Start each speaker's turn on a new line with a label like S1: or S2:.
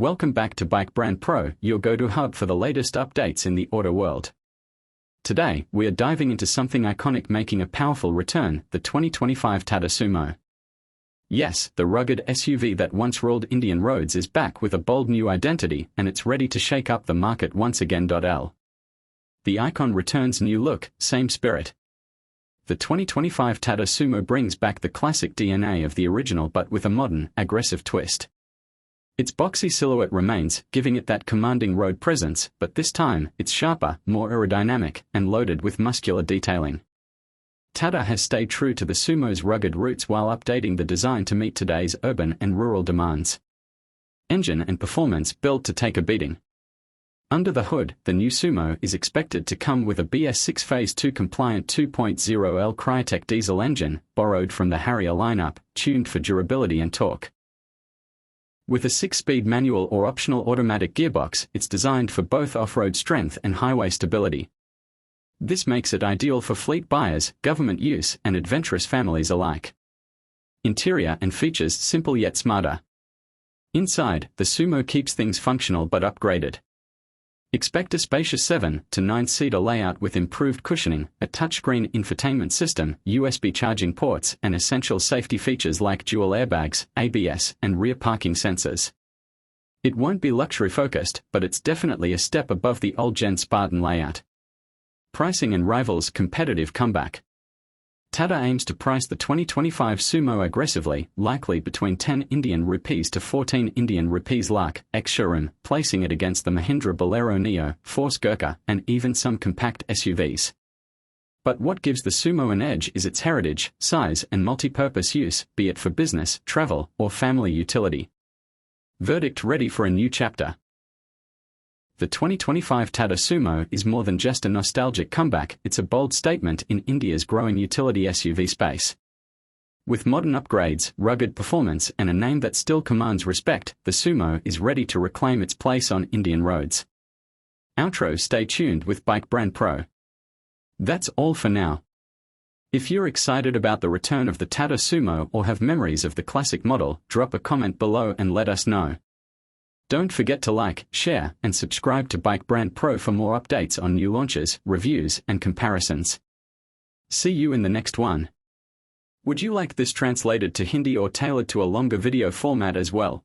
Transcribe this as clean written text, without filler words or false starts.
S1: Welcome back to Bike Brand Pro, your go-to hub for the latest updates in the auto world. Today, we are diving into something iconic making a powerful return, the 2025 Tata Sumo. Yes, the rugged SUV that once ruled Indian roads is back with a bold new identity, and it's ready to shake up the market once again. The icon returns new look, same spirit. The 2025 Tata Sumo brings back the classic DNA of the original but with a modern, aggressive twist. Its boxy silhouette remains, giving it that commanding road presence, but this time, it's sharper, more aerodynamic, and loaded with muscular detailing. Tata has stayed true to the Sumo's rugged roots while updating the design to meet today's urban and rural demands. Engine and performance built to take a beating. Under the hood, the new Sumo is expected to come with a BS6 Phase 2 compliant 2.0L Cryotech diesel engine, borrowed from the Harrier lineup, tuned for durability and torque. With a 6-speed manual or optional automatic gearbox, it's designed for both off-road strength and highway stability. This makes it ideal for fleet buyers, government use, and adventurous families alike. Interior and features simple yet smarter. Inside, the Sumo keeps things functional but upgraded. Expect a spacious 7 to 9-seater layout with improved cushioning, a touchscreen infotainment system, USB charging ports, and essential safety features like dual airbags, ABS, and rear parking sensors. It won't be luxury-focused, but it's definitely a step above the old-gen Spartan layout. Pricing and rivals' competitive comeback. Tata aims to price the 2025 Sumo aggressively, likely between 10 Indian rupees to 14 Indian rupees lakh, ex-showroom, placing it against the Mahindra Bolero Neo, Force Gurkha, and even some compact SUVs. But what gives the Sumo an edge is its heritage, size, and multi-purpose use, be it for business, travel, or family utility. Verdict ready for a new chapter. The 2025 Tata Sumo is more than just a nostalgic comeback, it's a bold statement in India's growing utility SUV space. With modern upgrades, rugged performance, and a name that still commands respect, the Sumo is ready to reclaim its place on Indian roads. Outro. Stay tuned with Bike Brand Pro. That's all for now. If you're excited about the return of the Tata Sumo or have memories of the classic model, drop a comment below and let us know. Don't forget to like, share, and subscribe to Bike Brand Pro for more updates on new launches, reviews, and comparisons. See you in the next one. Would you like this translated to Hindi or tailored to a longer video format as well?